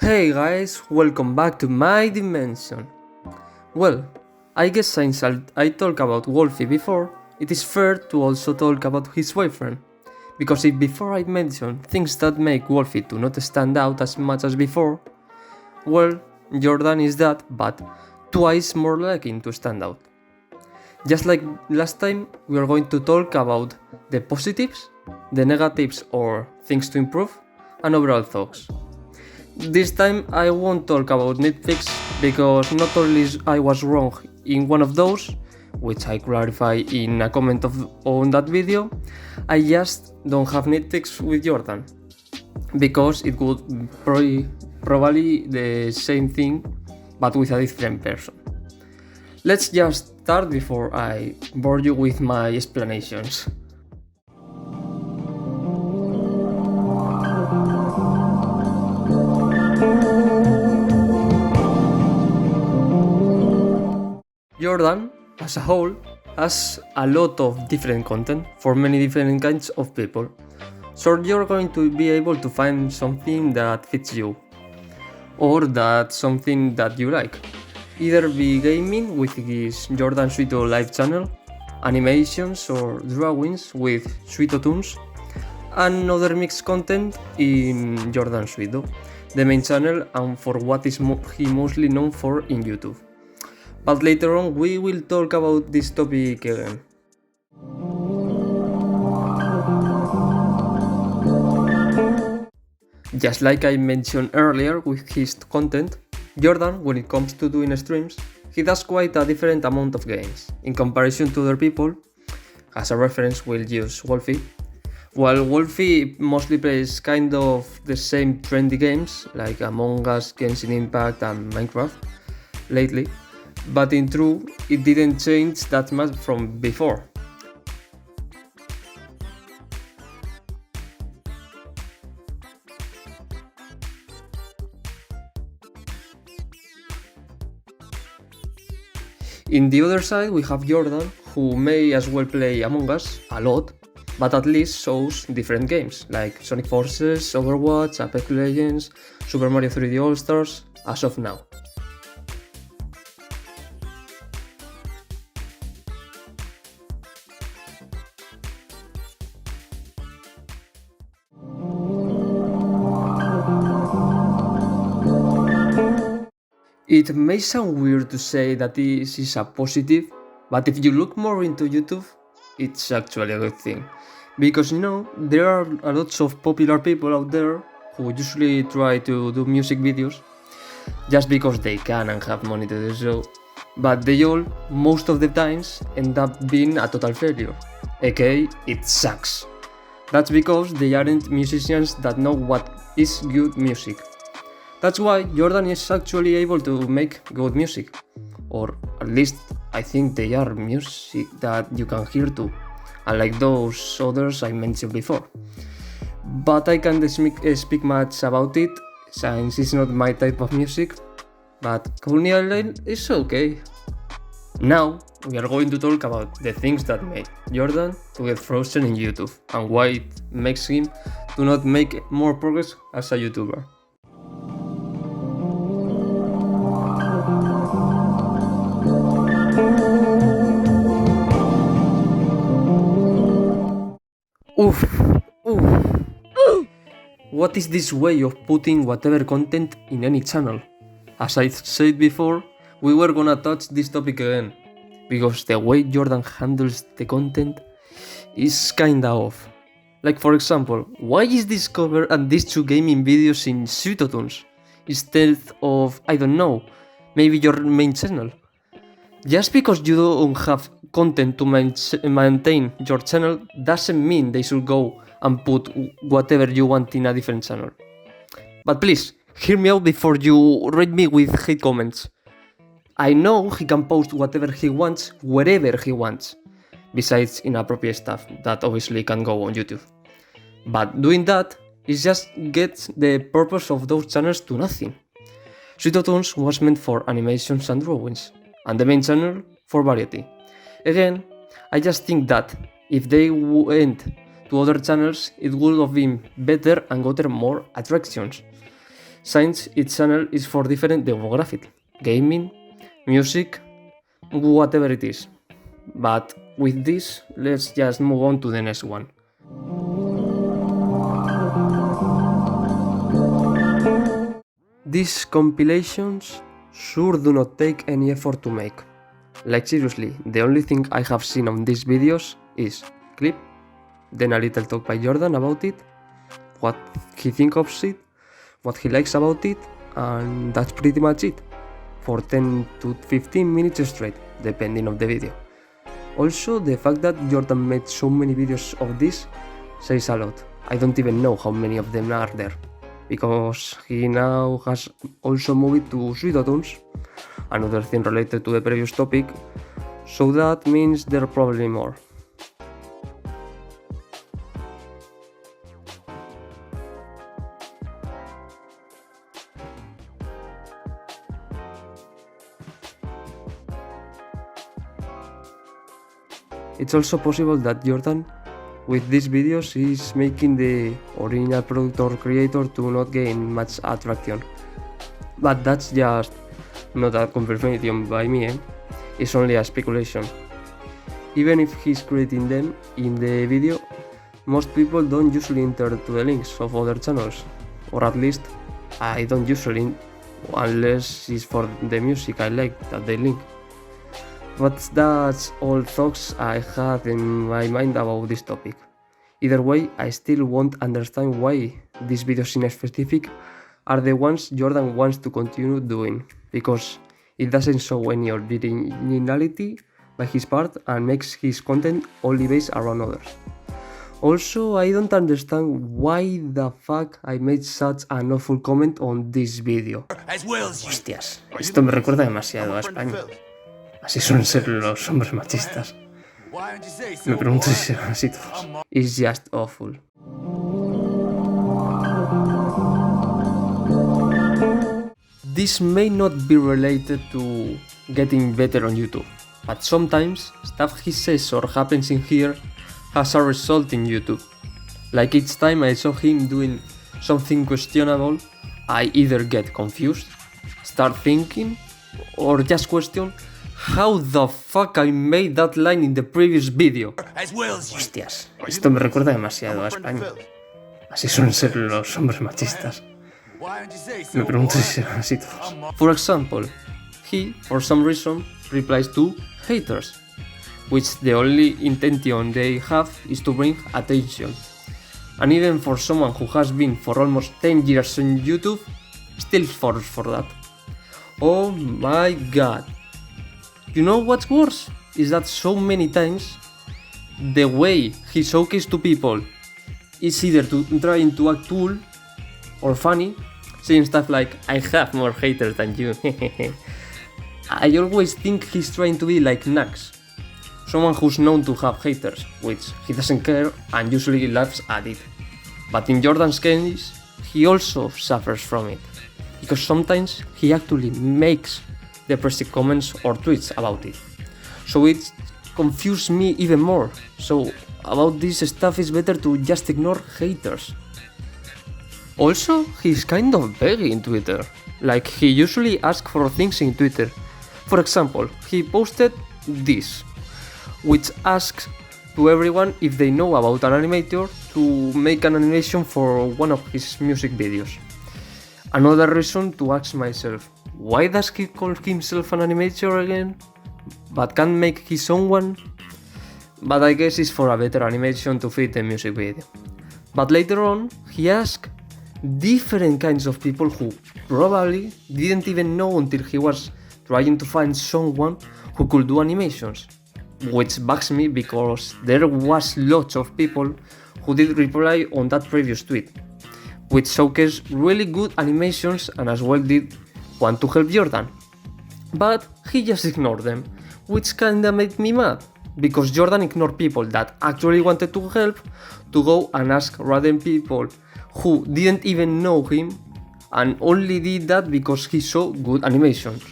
Hey guys, welcome back to my dimension. Well, I guess since I talked about Wolfie before, it is fair to also talk about his boyfriend. Because if before I mentioned things that make Wolfie to not stand out as much as before, well, Jordan is that, but twice more likely to stand out. Just like last time, we are going to talk about the positives, the negatives or things to improve, and overall thoughts. This time I won't talk about Netflix because not only I was wrong in one of those, which I clarify in a comment on that video, I just don't have Netflix with Jordan because it would probably the same thing but with a different person. Let's just start before I bore you with my explanations. Jordan, as a whole, has a lot of different content for many different kinds of people. So you're going to be able to find something that fits you, or that something that you like. Either be gaming with his Jordan Sweeto live channel, animations or drawings with Sweeto tunes, and other mixed content in Jordan Sweeto, the main channel and for what is he mostly known for in YouTube. But later on we will talk about this topic again. Just like I mentioned earlier with his content, Jordan, when it comes to doing streams, he does quite a different amount of games. In comparison to other people, as a reference we'll use Wolfie. While Wolfie mostly plays kind of the same trendy games like Among Us, Genshin Impact and Minecraft lately, but in truth it didn't change that much from before. In the other side we have Jordan, who may as well play Among Us a lot, but at least shows different games like Sonic Forces, Overwatch, Apex Legends, Super Mario 3D All-Stars, as of now. It may sound weird to say that this is a positive, but if you look more into YouTube, it's actually a good thing. Because there are a lot of popular people out there who usually try to do music videos just because they can and have money to do so, but they all, most of the times, end up being a total failure, aka it sucks. That's because they aren't musicians that know what is good music. That's why Jordan is actually able to make good music, or at least I think they are music that you can hear too, unlike those others I mentioned before. But I can't speak much about it, since it's not my type of music, but Coney Island is okay. Now we are going to talk about the things that made Jordan to get frozen in YouTube, and why it makes him to not make more progress as a YouTuber. Oof, oof. What is this way of putting whatever content in any channel? As I said before, we were gonna touch this topic again, because the way Jordan handles the content is kinda off. Like for example, why is this cover and these two gaming videos in Sweeto tunes instead of, I don't know, maybe your main channel? Just because you don't have content to maintain your channel doesn't mean they should go and put whatever you want in a different channel. But please, hear me out before you rate me with hate comments. I know he can post whatever he wants, wherever he wants, besides inappropriate stuff that obviously can go on YouTube. But doing that is just gets the purpose of those channels to nothing. Sweeto Tunes was meant for animations and drawings, and the main channel for variety. Again, I just think that if they went to other channels, it would have been better and gotten more attractions. since each channel is for different demographic, gaming, music, whatever it is. But with this, let's just move on to the next one. These compilations sure do not take any effort to make. Like seriously, the only thing I have seen on these videos is clip, then a little talk by Jordan about it, what he thinks of it, what he likes about it, and that's pretty much it, for 10 to 15 minutes straight, depending on the video. Also, the fact that Jordan made so many videos of this says a lot. I don't even know how many of them are there, because he now has also moved to Sweeto, another thing related to the previous topic, so that means there are probably more. It's also possible that Jordan, with these videos, is making the original product or creator to not gain much attraction. But that's just not a confirmation by me, it's only a speculation. Even if he's creating them in the video, most people don't usually enter to the links of other channels, or at least I don't usually, unless it's for the music I like that they link. But that's all thoughts I had in my mind about this topic. Either way, I still won't understand why these videos in specific are the ones Jordan wants to continue doing, because it doesn't show any originality by his part and makes his content only based around others. Also, I don't understand why the fuck I made such an awful comment on this video. Hostias, esto me recuerda demasiado a España. Así suelen ser los hombres machistas. Me pregunto si serán así todos. It's just awful. This may not be related to getting better on YouTube, but sometimes stuff he says or happens in here has a result in YouTube. Like each time I saw him doing something questionable, I either get confused, start thinking, or just question how the fuck I made that line in the previous video. Hostias, esto me recuerda demasiado a España. Así suelen ser los hombres machistas. Me pregunto si serán así todos. For example, he, for some reason, replies to haters, which the only intention they have is to bring attention. And even for someone who has been for almost 10 years on YouTube, still falls for that. Oh my god. You know what's worse? Is that so many times the way he showcases to people is either trying to act cool or funny, saying stuff like, I have more haters than you. I always think he's trying to be like Nax, someone who's known to have haters, which he doesn't care and usually laughs at it. But in Jordan's case, he also suffers from it, because sometimes he actually makes depressive comments or tweets about it. So it confused me even more. So about this stuff it's better to just ignore haters. Also, he's kind of vague in Twitter. Like he usually asks for things in Twitter. For example, he posted this, which asks to everyone if they know about an animator to make an animation for one of his music videos. Another reason to ask myself, why does he call himself an animator again, but can't make his own one? But I guess it's for a better animation to fit the music video. But later on, he asked different kinds of people who probably didn't even know until he was trying to find someone who could do animations. Which bugs me because there was lots of people who did reply on that previous tweet, which showcased really good animations and as well did want to help Jordan. But he just ignored them, which kinda made me mad, because Jordan ignored people that actually wanted to help to go and ask random people who didn't even know him and only did that because he saw good animations.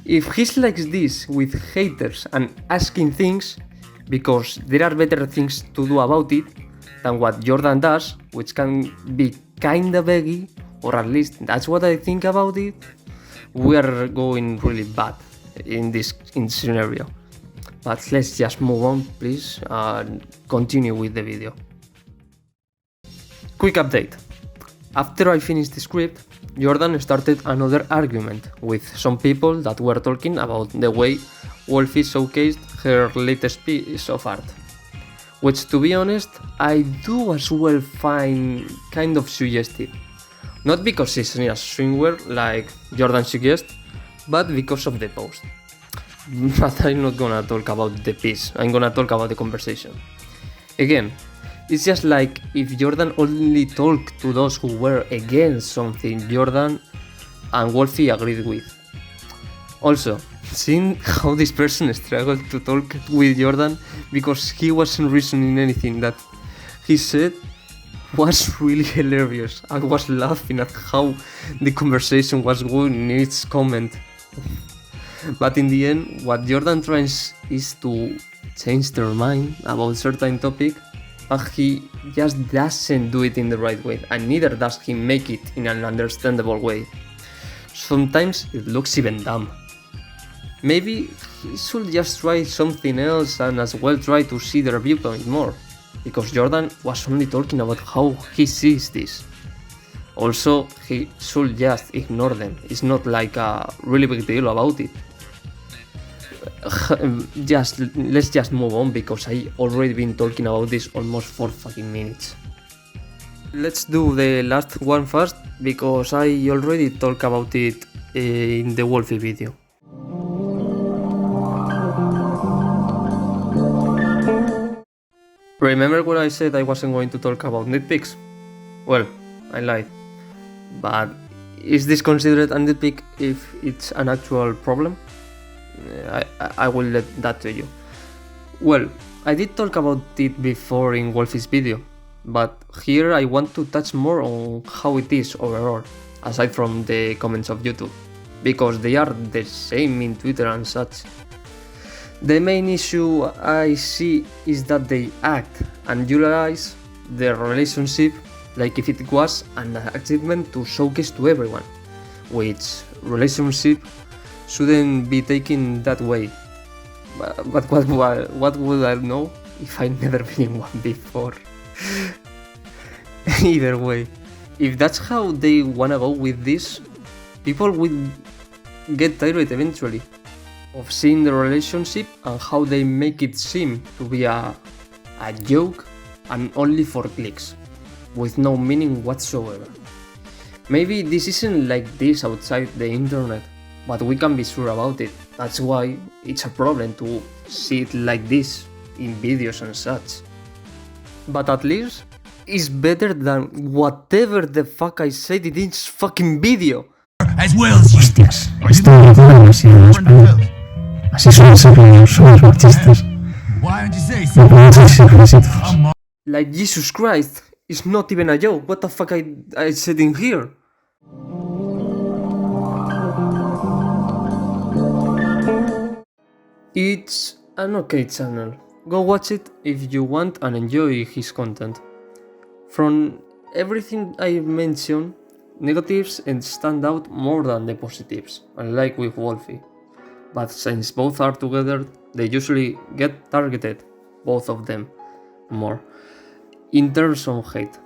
If he's like this with haters and asking things because there are better things to do about it than what Jordan does, which can be kinda vague or at least that's what I think about it, we are going really bad in this scenario. But let's just move on, please, and continue with the video. Quick update. After I finished the script, Jordan started another argument with some people that were talking about the way Wolfie showcased her latest piece of art. Which, to be honest, I do as well find kind of suggestive. Not because she's a swimwear like Jordan suggests, but because of the post. But I'm not gonna talk about the piece, I'm gonna talk about the conversation. Again, it's just like if Jordan only talked to those who were against something Jordan and Wolfie agreed with. Also, seeing how this person struggled to talk with Jordan because he wasn't reasoning anything that he said was really hilarious. I was laughing at how the conversation was going in each comment. But in the end, what Jordan tries is to change their mind about certain topic, but he just doesn't do it in the right way, and neither does he make it in an understandable way. Sometimes it looks even dumb. Maybe he should just try something else and as well try to see their viewpoint more, because Jordan was only talking about how he sees this. Also, he should just ignore them, it's not like a really big deal about it. Let's just move on because I already been talking about this almost for fucking minutes. Let's do the last one first because I already talked about it in the Wolfie video. Remember when I said I wasn't going to talk about nitpicks? Well, I lied. But is this considered a nitpick if it's an actual problem? I will let that to you. Well, I did talk about it before in Wolfie's video, but here I want to touch more on how it is overall, aside from the comments of YouTube, because they are the same in Twitter and such. The main issue I see is that they act and utilize their relationship like if it was an achievement to showcase to everyone, which relationship shouldn't be taken that way. But what would I know if I'd never been in one before? Either way, if that's how they wanna go with this, people will get tired eventually of seeing the relationship and how they make it seem to be a joke and only for clicks, with no meaning whatsoever. Maybe this isn't like this outside the internet, but we can be sure about it. That's why it's a problem to see it like this in videos and such. But at least it's better than whatever the fuck I said in this fucking video. As well as Hostias, esto lo digo demasiado español. Así suelen ser los machistas. No puedo decir requisitos. Like Jesus Christ, it's not even a joke. What the fuck I said in here? It's an okay channel. Go watch it if you want and enjoy his content. From everything I mentioned, negatives stand out more than the positives, unlike with Wolfie. But since both are together, they usually get targeted, both of them, more. In terms of hate,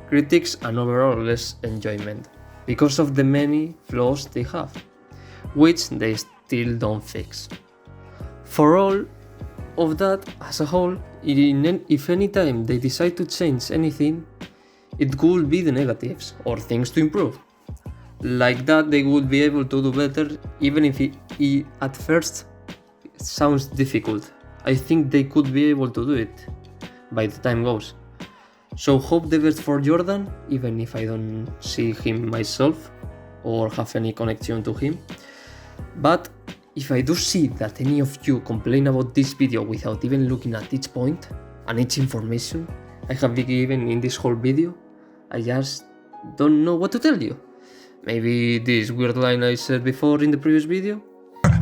critics and overall less enjoyment, because of the many flaws they have, which they still don't fix. For all of that as a whole, if any time they decide to change anything, it could be the negatives or things to improve. Like that they would be able to do better, even if it at first sounds difficult. I think they could be able to do it by the time goes. So hope the best for Jordan, even if I don't see him myself or have any connection to him. But if I do see that any of you complain about this video without even looking at each point and each information I have been given in this whole video, I just don't know what to tell you. Maybe this weird line I said before in the previous video?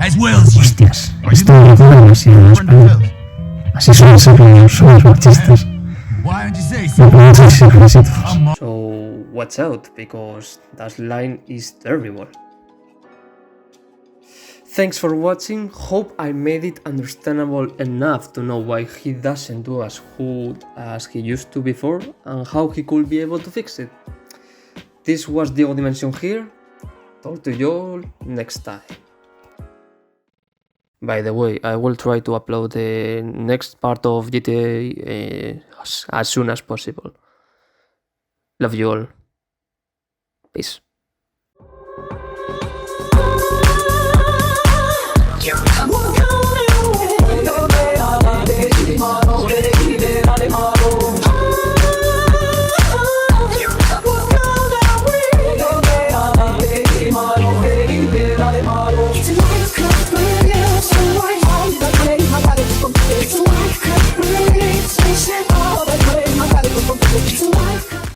As well as Hostias, esto lo digo demasiado español. Así suelen ser los machistas. Why don't you say La so? pronunciación felicitados. So watch out, because that line is terrible. Thanks for watching. Hope I made it understandable enough to know why he doesn't do as good as he used to before and how he could be able to fix it. This was Diego Dimension here. Talk to you all next time. By the way, I will try to upload the next part of GTA as soon as possible. Love you all. Peace. You're